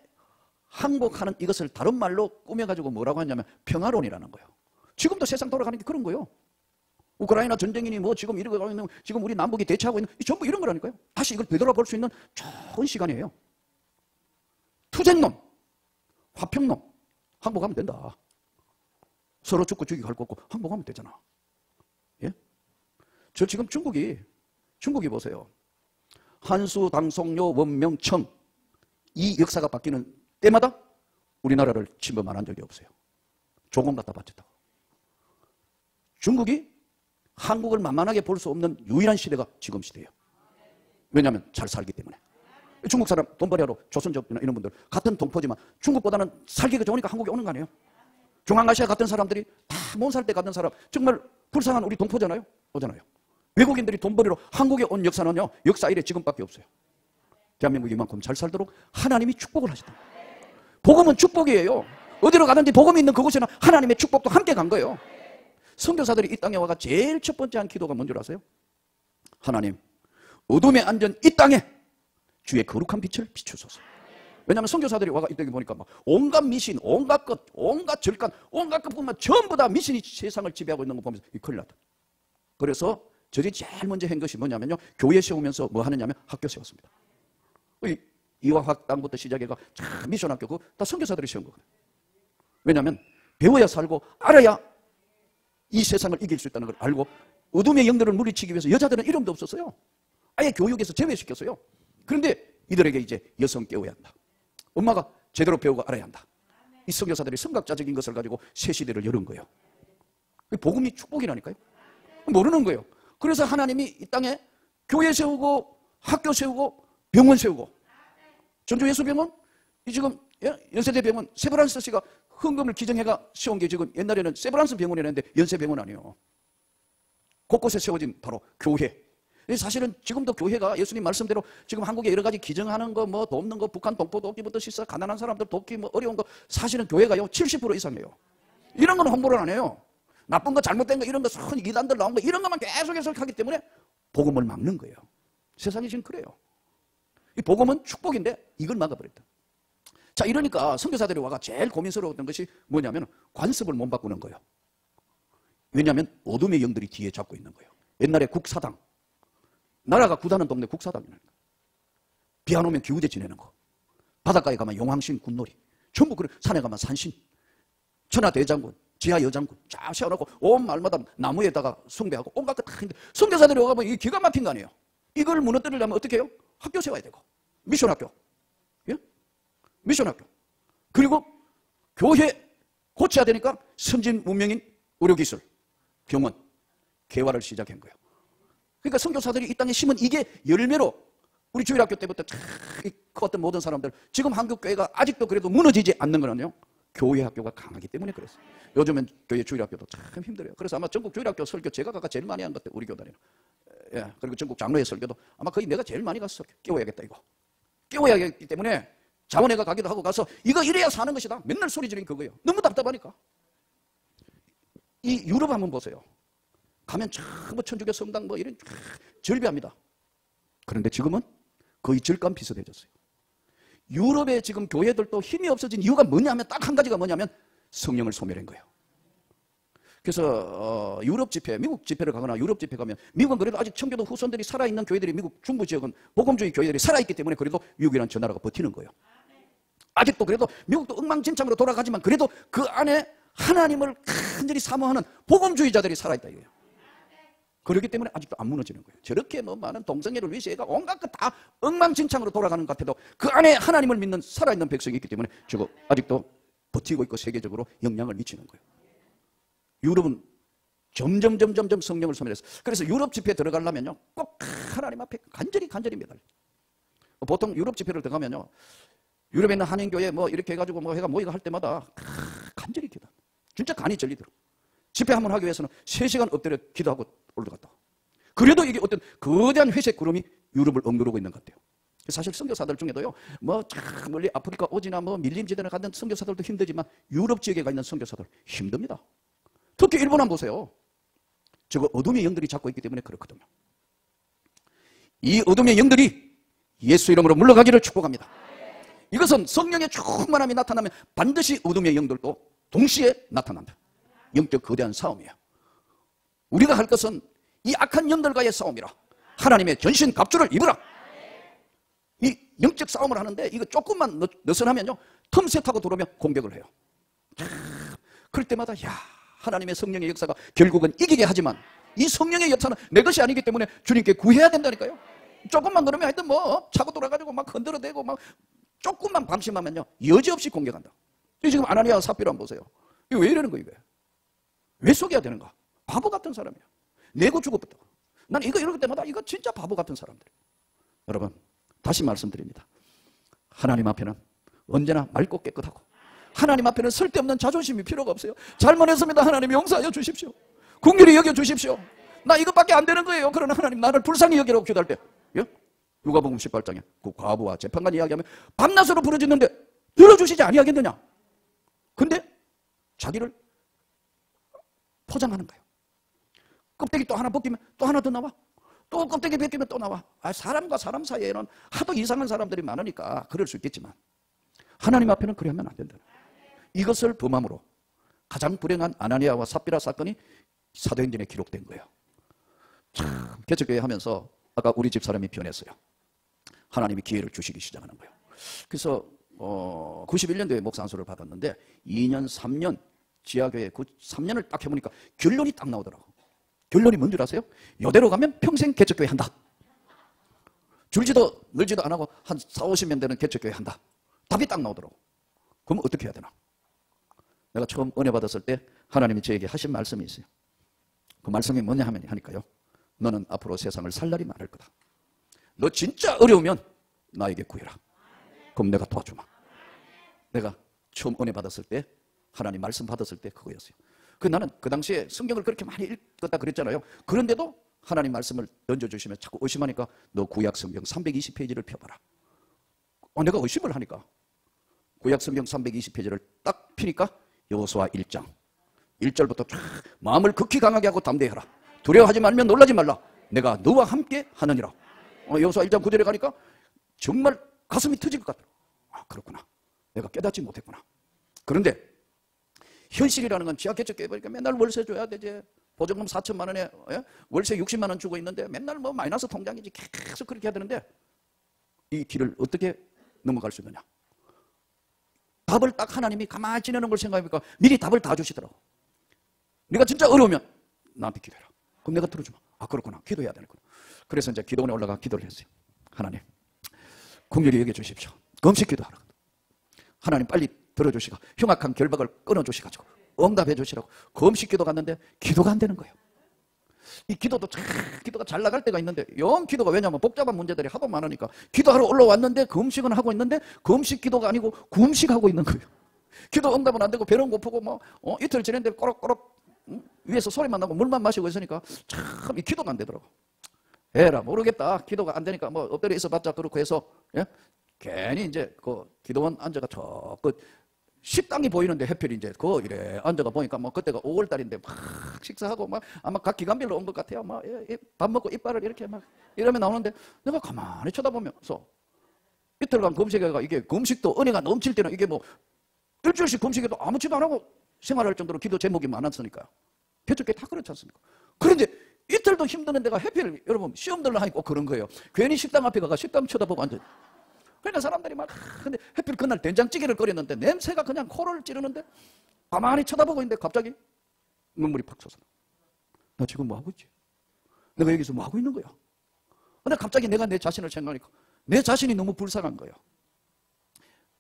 항복하는 이것을 다른 말로 꾸며가지고 뭐라고 하냐면 평화론이라는 거예요. 지금도 세상 돌아가는 게 그런 거예요. 우크라이나 전쟁이니 지금 이러고 있는, 지금 우리 남북이 대치하고 있는, 전부 이런 거라니까요. 다시 이걸 되돌아볼 수 있는 좋은 시간이에요. 투쟁론, 화평론, 항복하면 된다. 서로 죽고 죽이고 할 거 없고 항복하면 되잖아. 예? 저 지금 중국이 보세요. 한수, 당송료, 원명청 이 역사가 바뀌는 때마다 우리나라를 침범 안 한 적이 없어요. 조공 갖다 바쳤다고. 중국이 한국을 만만하게 볼 수 없는 유일한 시대가 지금 시대예요. 왜냐하면 잘 살기 때문에. 중국 사람 돈벌이하러 조선족이나 이런 분들 같은 동포지만 중국보다는 살기가 좋으니까 한국에 오는 거 아니에요? 중앙아시아 같은 사람들이 다 못 살 때 갔던 사람, 정말 불쌍한 우리 동포잖아요? 오잖아요. 외국인들이 돈벌이로 한국에 온 역사는요, 역사 이래 지금밖에 없어요. 대한민국이 이만큼 잘 살도록 하나님이 축복을 하시다. 복음은 축복이에요. 어디로 가든지 복음이 있는 그곳에는 하나님의 축복도 함께 간 거예요. 선교사들이 이 땅에 와가 제일 첫 번째 한 기도가 뭔 줄 아세요? 하나님, 어둠에 앉은 이 땅에 주의 거룩한 빛을 비추소서. 왜냐하면 선교사들이 와가 이 땅에 보니까 온갖 미신, 온갖 것, 온갖 절간, 온갖 것뿐만 전부 다 미신이 세상을 지배하고 있는 거 보면서 큰일 났다. 그래서 저들이 제일 먼저 한 것이 뭐냐면요, 교회 세우면서 뭐 하느냐면 학교 세웠습니다. 이화학당부터 시작해가 미션 학교 그거 다 선교사들이 세운 거거든요. 왜냐하면 배워야 살고 알아야 이 세상을 이길 수 있다는 걸 알고, 어둠의 영들을 물리치기 위해서 여자들은 이름도 없었어요. 아예 교육에서 제외시켰어요. 그런데 이들에게 이제 여성 깨워야 한다. 엄마가 제대로 배우고 알아야 한다. 이 선교사들이 선각자적인 것을 가지고 새 시대를 여는 거예요. 복음이 축복이라니까요. 모르는 거예요. 그래서 하나님이 이 땅에 교회 세우고 학교 세우고 병원 세우고, 전주예수병원, 지금 연세대병원 세브란스 씨가 헌금을 기증해가 세운 게 지금 옛날에는 세브란스 병원이었는데 연세병원 아니에요. 곳곳에 세워진 바로 교회. 사실은 지금도 교회가 예수님 말씀대로 지금 한국에 여러 가지 기증하는 거, 돕는 거, 북한 동포 돕기부터 시작, 가난한 사람들 돕기, 어려운 거, 사실은 교회가요 70% 이상이에요. 이런 건 홍보를 안 해요. 나쁜 거, 잘못된 거, 이런 거, 선 이단들 나온 거, 이런 것만 계속해서 하기 때문에 복음을 막는 거예요. 세상이 지금 그래요. 이 복음은 축복인데 이걸 막아버렸다. 자, 이러니까 선교사들이 와가 제일 고민스러웠던 것이 뭐냐면 관습을 못 바꾸는 거예요. 왜냐하면 어둠의 영들이 뒤에 잡고 있는 거예요. 옛날에 국사당, 나라가 구다는 동네 국사당이라는 거예요. 비 안 오면 기우제 지내는 거, 바닷가에 가면 용왕신 군놀이, 전부 그래. 산에 가면 산신, 천하대장군, 지하여장군 쫙 세워놓고 온 마을마다 나무에다가 숭배하고 온갖 것 다 있는데, 선교사들이 와가면 이게 기가 막힌 거 아니에요. 이걸 무너뜨리려면 어떻게 해요? 학교 세워야 되고, 미션 학교, 예? 미션 학교, 그리고 교회 고쳐야 되니까 선진 문명인 의료기술, 병원, 개화를 시작한 거예요. 그러니까 선교사들이 이 땅에 심은 이게 열매로 우리 주일학교 때부터 컸던 모든 사람들, 지금 한국교회가 아직도 그래도 무너지지 않는 거는요, 교회 학교가 강하기 때문에 그랬어요. 요즘은 교회 주일학교도 참 힘들어요. 그래서 아마 전국 주일학교 설교 제가 가까 제일 많이 한 것 같아요. 우리 교단에는. 예, 그리고 전국 장로회 설교도 아마 거의 내가 제일 많이 가서 깨워야겠다 이거. 깨워야겠기 때문에 자원회가 가기도 하고 가서 이거 이래야 사는 것이다. 맨날 소리 지르는 그거예요. 너무 답답하니까. 이 유럽 한번 보세요. 가면 전부 천주교 성당 뭐 이런 절비합니다. 그런데 지금은 거의 절간 비슷해졌어요. 유럽의 지금 교회들도 힘이 없어진 이유가 뭐냐면 딱 한 가지가 뭐냐면 성령을 소멸한 거예요. 그래서 유럽 집회, 미국 집회를 가거나 유럽 집회 가면 미국은 그래도 아직 청교도 후손들이 살아있는 교회들이 미국 중부 지역은 복음주의 교회들이 살아있기 때문에 그래도 미국이라는 저 나라가 버티는 거예요. 아직도 그래도 미국도 엉망진창으로 돌아가지만 그래도 그 안에 하나님을 간절히 사모하는 복음주의자들이 살아있다 이거예요. 그렇기 때문에 아직도 안 무너지는 거예요. 저렇게 뭐 많은 동성애를 위해서 애가 온갖 것 다 엉망진창으로 돌아가는 것 같아도 그 안에 하나님을 믿는 살아있는 백성이 있기 때문에 저거 아직도 버티고 있고 세계적으로 영향을 미치는 거예요. 유럽은 점점 성령을 소멸해서, 그래서 유럽 집회에 들어가려면요 꼭 하나님 앞에 간절히 매달려. 보통 유럽 집회를 들어가면요 유럽에 있는 한인교회 뭐 이렇게 해가지고 뭐 해가 모이가 할 때마다 간절히 기도. 진짜 간이 절리 들어. 집회 한번 하기 위해서는 3시간 엎드려 기도하고 올라갔다. 그래도 이게 어떤 거대한 회색 구름이 유럽을 엉그르고 있는 것 같아요. 사실 선교사들 중에도요, 뭐 멀리 아프리카 오지나 뭐 밀림지대를 가는 선교사들도 힘들지만 유럽 지역에 가 있는 선교사들 힘듭니다. 특히 일본 한번 보세요. 저거 어둠의 영들이 잡고 있기 때문에 그렇거든요. 이 어둠의 영들이 예수 이름으로 물러가기를 축복합니다. 이것은 성령의 충만함이 나타나면 반드시 어둠의 영들도 동시에 나타난다. 영적 거대한 싸움이에요. 우리가 할 것은 이 악한 영들과의 싸움이라. 하나님의 전신 갑주를 입으라. 이 영적 싸움을 하는데 이거 조금만 느슨하면요 틈새 타고 들어오면 공격을 해요. 그럴 때마다 야, 하나님의 성령의 역사가 결국은 이기게 하지만 이 성령의 역사는 내 것이 아니기 때문에 주님께 구해야 된다니까요. 조금만 그러면 하여튼 뭐 차고 돌아가지고 막 흔들어대고 막 조금만 방심하면요 여지없이 공격한다. 지금 아나니아와 삽비라 한번 보세요. 이거 왜 이러는 거예요? 왜 속여야 되는가? 바보 같은 사람이야. 내고 죽었다. 난 이거 이럴 때마다 이거 진짜 바보 같은 사람들이에요. 여러분 다시 말씀드립니다. 하나님 앞에는 언제나 맑고 깨끗하고 하나님 앞에는 쓸데없는 자존심이 필요가 없어요. 잘못했습니다. 하나님 용서하여 주십시오. 긍휼히 여겨 주십시오. 나 이것밖에 안 되는 거예요. 그러나 하나님 나를 불쌍히 여기라고 기도할 때, 예? 누가복음 18장에 그 과부와 재판관 이야기하면 밤낮으로 부르짖는데 들어주시지 아니하겠느냐. 근데 자기를 포장하는 거예요. 껍데기 또 하나 벗기면 또 하나 더 나와. 또 껍데기 벗기면 또 나와. 사람과 사람 사이에는 하도 이상한 사람들이 많으니까 그럴 수 있겠지만 하나님 앞에는 그래 하면 안 된다. 이것을 범함으로 가장 불행한 아나니아와 삽비라 사건이 사도행전에 기록된 거예요. 참 개척교회 하면서 아까 우리 집 사람이 변했어요. 하나님이 기회를 주시기 시작하는 거예요. 그래서 91년도에 목사 안수를 받았는데 2년 3년 지하교회 3년을 딱 해보니까 결론이 딱 나오더라고. 결론이 뭔지 아세요? 이대로 가면 평생 개척교회 한다. 줄지도 늘지도 안 하고 한 4, 50년 되는 개척교회 한다. 답이 딱 나오더라고. 그럼 어떻게 해야 되나? 내가 처음 은혜 받았을 때 하나님이 저에게 하신 말씀이 있어요. 그 말씀이 뭐냐 하니까요. 너는 앞으로 세상을 살 날이 많을 거다. 너 진짜 어려우면 나에게 구해라. 그럼 내가 도와주마. 내가 처음 은혜 받았을 때 하나님 말씀 받았을 때 그거였어요. 나는 그 당시에 성경을 그렇게 많이 읽었다 그랬잖아요. 그런데도 하나님 말씀을 던져주시면 자꾸 의심하니까 너 구약 성경 320페이지를 펴봐라. 내가 의심을 하니까 구약 성경 320페이지를 딱 피니까 여호수아 1장 1절부터 쫙 마음을 극히 강하게 하고 담대해라. 두려워하지 말면 놀라지 말라. 내가 너와 함께 하느니라. 여호수아 1장 9절에 가니까 정말 가슴이 터질 것 같더라. 그렇구나. 내가 깨닫지 못했구나. 그런데 현실이라는 건 지하개척교회 보니까 맨날 월세 줘야 되지. 보증금 4천만 원에 월세 60만 원 주고 있는데 맨날 뭐 마이너스 통장이지. 계속 그렇게 해야 되는데 이 길을 어떻게 넘어갈 수 있느냐. 답을 딱 하나님이 가만히 지내는 걸 생각해보니까 미리 답을 다 주시더라고. 네가 진짜 어려우면 나한테 기도해라. 그럼 내가 들어주마. 그렇구나. 기도해야 되는구나. 그래서 이제 기도원에 올라가 기도를 했어요. 하나님 긍휼히 여겨주십시오. 금식 기도하라. 하나님 빨리 들어주시고 흉악한 결박을 끊어주시가지고 응답해 주시라고 금식 기도 갔는데 기도가 안 되는 거예요. 이 기도가 잘 나갈 때가 있는데, 영 기도가, 왜냐하면 복잡한 문제들이 하도 많으니까, 기도하러 올라왔는데 금식은 하고 있는데 금식 기도가 아니고 금식하고 있는 거예요. 기도 응답은 안 되고 배는 고프고 뭐 이틀 지냈는데 꼬락꼬락 위에서 소리만 나고 물만 마시고 있으니까 참 이 기도가 안 되더라고. 에라 모르겠다. 기도가 안 되니까 뭐 엎드려 있어봤자 그렇고 해서, 예? 괜히 이제 그 기도원 앉아가 저 그 식당이 보이는데 해필 이제 그 이래 앉아가 보니까 뭐 그때가 5월 달인데 막 식사하고 막 아마 각 기간별로 온 것 같아요. 막 밥 먹고 이빨을 이렇게 막 이러면 나오는데, 내가 가만히 쳐다보면서 이틀간 금식해가, 이게 금식도 은혜가 넘칠 때는 이게 뭐 일주일씩 금식해도 아무렇지도 안 하고 생활할 정도로 기도 제목이 많았으니까요. 개척교회 다 그렇지 않습니까? 그런데 이틀도 힘드는 데가 해필 여러분 시험들로 하니까 꼭 그런 거예요. 괜히 식당 앞에 가가 식당 쳐다보고 앉아. 그러니까 사람들이 막, 근데 해필 그날 된장찌개를 끓였는데 냄새가 그냥 코를 찌르는데 가만히 쳐다보고 있는데 갑자기 눈물이 팍 솟아. 나 지금 뭐 하고 있지? 내가 여기서 뭐 하고 있는 거야? 근데 갑자기 내가 내 자신을 생각하니까 내 자신이 너무 불쌍한 거예요.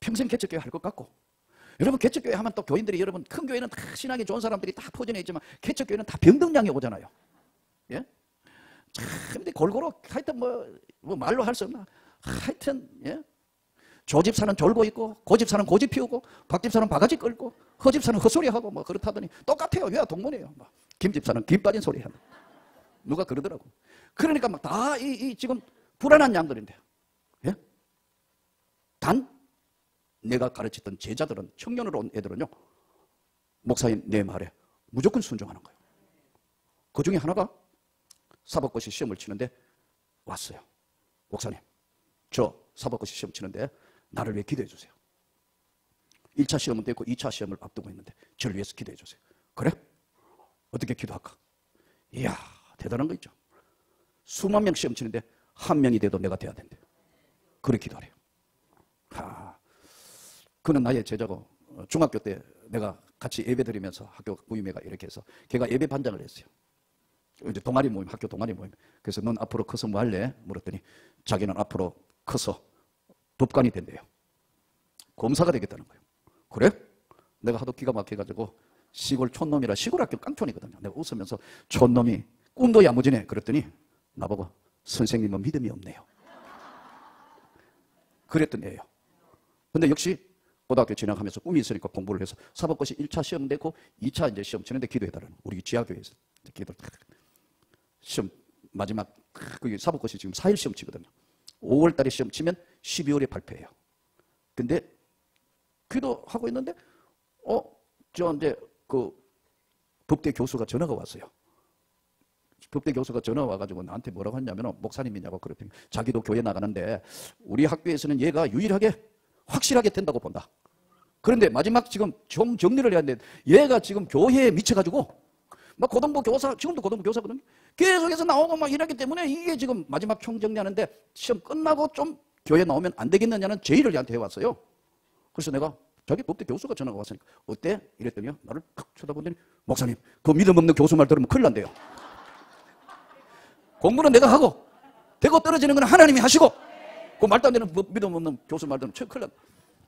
평생 개척교회 할 것 같고, 여러분 개척교회 하면 또 교인들이, 여러분 큰 교회는 다 신앙이 좋은 사람들이 다 포진해 있지만 개척교회는 다 병등량이 오잖아요. 예? 참 근데 골고루 하여튼 뭐 말로 할 수 없나, 하여튼, 예? 조집사는 졸고 있고, 고집사는 고집 피우고, 박집사는 바가지 끌고, 허집사는 헛소리하고 뭐 그렇다더니 똑같아요. 왜 동문이에요. 뭐. 김집사는 김 빠진 소리 한다. 누가 그러더라고. 그러니까 막 다 지금 불안한 양들인데, 예? 단 내가 가르쳤던 제자들은, 청년으로 온 애들은요, 목사님 내 말에 무조건 순종하는 거예요. 그 중에 하나가 사법고시 시험을 치는데 왔어요. 목사님, 저 사법고시 시험 치는데 나를 위해 기도해 주세요. 1차 시험은 됐고 2차 시험을 앞두고 있는데 저를 위해서 기도해 주세요. 그래? 어떻게 기도할까? 이야, 대단한 거 있죠. 수만 명 시험 치는데 한 명이 돼도 내가 돼야 된대. 그래 기도하래요. 그는 나의 제자고, 중학교 때 내가 같이 예배 드리면서 학교 구임회가 이렇게 해서 걔가 예배 반장을 했어요. 이제 동아리 모임, 학교 동아리 모임. 그래서 넌 앞으로 커서 뭐 할래? 물었더니 자기는 앞으로 커서 법관이 된대요. 검사가 되겠다는 거예요. 그래? 내가 하도 기가 막혀가지고 시골 촌놈이라, 시골 학교 깡촌이거든요. 내가 웃으면서 촌놈이 꿈도 야무지네. 그랬더니 나보고 선생님은 믿음이 없네요. 그랬던 애예요. 근데 역시 고등학교 진학하면서 꿈이 있으니까 공부를 해서 사법고시 1차 시험 되고 2차 이제 시험 치는데 기도해달라는, 우리 지하교회에서 기도. 시험 마지막 그 사법고시 지금 4일 시험 치거든요. 5월 달에 시험 치면 12월에 발표해요. 근데 기도하고 있는데 저 이제 그 법대 교수가 전화가 왔어요. 법대 교수가 전화 와가지고 나한테 뭐라고 했냐면, 목사님이냐고 그랬더니 자기도 교회 나가는데 우리 학교에서는 얘가 유일하게 확실하게 된다고 본다. 그런데 마지막 지금 정리를 해야 하는데 얘가 지금 교회에 미쳐가지고 막 고등부 교사, 지금도 고등부 교사거든요. 계속해서 나오고 막 이러기 때문에 이게 지금 마지막 총정리하는데 시험 끝나고 좀 교회 나오면 안 되겠느냐는 제의를 얘한테 해왔어요. 그래서 내가 자기 법대 교수가 전화가 왔으니까 어때? 이랬더니 나를 탁 쳐다보더니, 목사님 그 믿음 없는 교수 말 들으면 큰일 난대요. 공부는 내가 하고 되고 떨어지는 건 하나님이 하시고, 그 말도 안 되는 믿음 없는 교수 말 들으면 큰일 난다.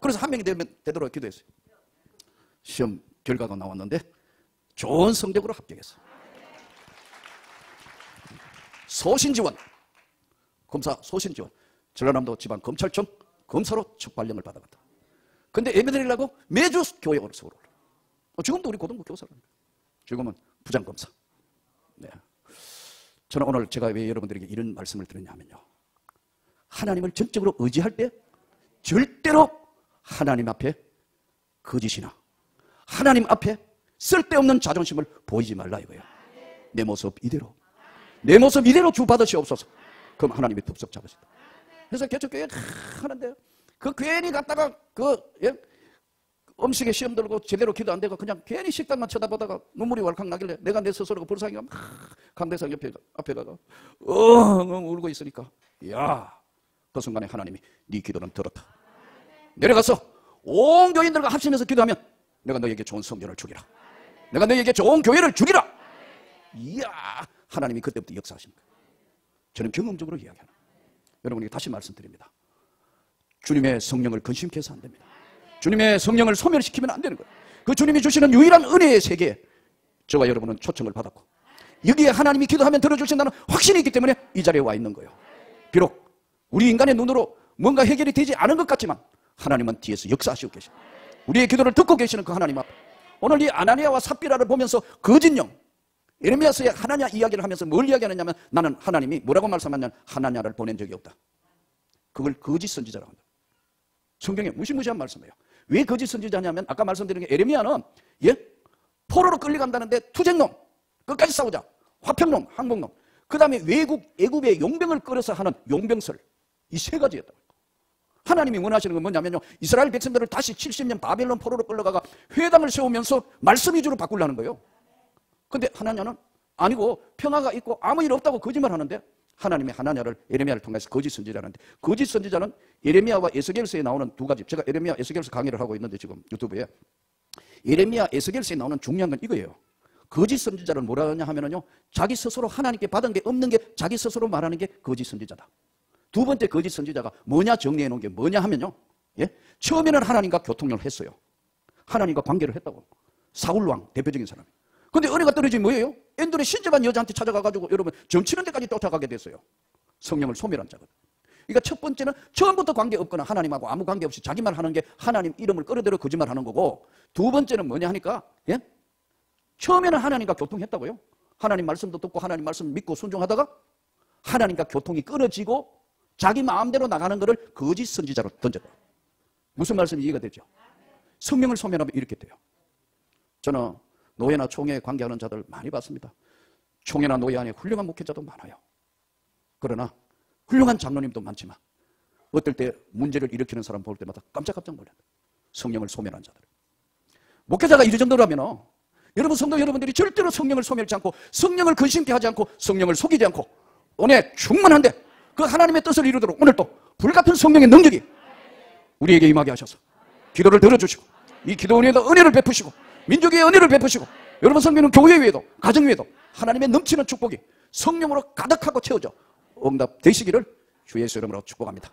그래서 한 명이 되도록 기도했어요. 시험 결과가 나왔는데 좋은 성적으로 합격했어요. 소신지원, 검사 소신지원, 전라남도 지방 검찰청 검사로 첫 발령을 받아갔다. 근데 예배드리려고 매주 교회 오늘 서울 올라. 지금도 우리 고등부 교사랍니다. 지금은 부장검사. 네. 저는 오늘 제가 왜 여러분들에게 이런 말씀을 드렸냐면요, 하나님을 전적으로 의지할 때 절대로 하나님 앞에 거짓이나 하나님 앞에 쓸데없는 자존심을 보이지 말라 이거예요. 내 모습 이대로, 내 모습 이대로 주 받으시옵소서. 그럼 하나님이 덥석 잡으신다. 그래서 개척교회 하는데 그 괜히 갔다가 음식에 시험 들고 제대로 기도 안 되고 그냥 괜히 식당만 쳐다보다가 눈물이 왈칵 나길래 내가 내 스스로가 불쌍히 강대상 앞에 가가 울고 있으니까, 이야, 그 순간에 하나님이 네 기도는 들었다. 내려가서 온 교인들과 합심해서 기도하면 내가 너에게 좋은 성전을 주리라. 내가 너에게 좋은 교회를 주리라. 이야, 하나님이 그때부터 역사하십니다. 저는 경험적으로 이야기하는, 여러분에게 다시 말씀드립니다. 주님의 성령을 근심케 해서 안 됩니다. 주님의 성령을 소멸시키면 안 되는 거예요. 그 주님이 주시는 유일한 은혜의 세계에 저와 여러분은 초청을 받았고, 여기에 하나님이 기도하면 들어주신다는 확신이 있기 때문에 이 자리에 와 있는 거예요. 비록 우리 인간의 눈으로 뭔가 해결이 되지 않은 것 같지만 하나님은 뒤에서 역사하시고 계십니다. 우리의 기도를 듣고 계시는 그 하나님 앞에 오늘 이 아나니아와 삽비라를 보면서 거짓령 예레미야서의 하나냐 이야기를 하면서 뭘 이야기하느냐면 나는 하나님이 뭐라고 말씀하냐면 하나냐를 보낸 적이 없다. 그걸 거짓 선지자라고 한다. 성경에 무시무시한 말씀이에요. 왜 거짓 선지자냐면 아까 말씀드린 게 예레미야는 포로로 끌려간다는데 투쟁놈 끝까지 싸우자. 화평놈 항복놈 그 다음에 애굽의 용병을 끌어서 하는 용병설 이 세 가지였다. 하나님이 원하시는 건 뭐냐면요 이스라엘 백성들을 다시 70년 바벨론 포로로 끌려가가 회당을 세우면서 말씀 위주로 바꾸려는 거예요. 근데 하나냐는 아니고 평화가 있고 아무 일 없다고 거짓말 하는데 하나님이 하나냐를 예레미야를 통해서 거짓 선지자라는데 거짓 선지자는 예레미야와 에스겔서에 나오는 두 가지. 제가 예레미야 에스겔서 강의를 하고 있는데 지금 유튜브에 예레미야 에스겔서에 나오는 중요한 건 이거예요. 거짓 선지자를 뭐라 하냐 하면은요 자기 스스로 하나님께 받은 게 없는 게 자기 스스로 말하는 게 거짓 선지자다. 두 번째 거짓 선지자가 뭐냐 정리해 놓은 게 뭐냐 하면요 처음에는 하나님과 교통을 했어요. 하나님과 관계를 했다고. 사울왕 대표적인 사람. 근데 은혜가 떨어지면 뭐예요? 엔돌의 신접한 여자한테 찾아가가지고 여러분 점치는 데까지 쫓아가게 됐어요. 성령을 소멸한 자거든. 그러니까 첫 번째는 처음부터 관계 없거나 하나님하고 아무 관계 없이 자기만 하는 게 하나님 이름을 끌어들여 거짓말 하는 거고 두 번째는 뭐냐 하니까 처음에는 하나님과 교통했다고요. 하나님 말씀도 듣고 하나님 말씀 믿고 순종하다가 하나님과 교통이 끊어지고 자기 마음대로 나가는 것을 거짓 선지자로 던졌다. 무슨 말씀이 이해가 되죠? 성령을 소멸하면 이렇게 돼요. 저는 노예나 총회에 관계하는 자들 많이 봤습니다. 총회나 노예 안에 훌륭한 목회자도 많아요. 그러나 훌륭한 장로님도 많지만 어떨 때 문제를 일으키는 사람 볼 때마다 깜짝깜짝 놀란다. 성령을 소멸한 자들. 목회자가 이 정도라면 여러분 성도 여러분들이 절대로 성령을 소멸치 않고 성령을 근심케 하지 않고 성령을 속이지 않고 은혜 충만한데 그 하나님의 뜻을 이루도록 오늘 또 불같은 성령의 능력이 우리에게 임하게 하셔서 기도를 들어주시고 이 기도 은혜에도 은혜를 베푸시고 민족의 은혜를 베푸시고 여러분 성도는 교회 위에도 가정 위에도 하나님의 넘치는 축복이 성령으로 가득하고 채워져 응답되시기를 주 예수 이름으로 축복합니다.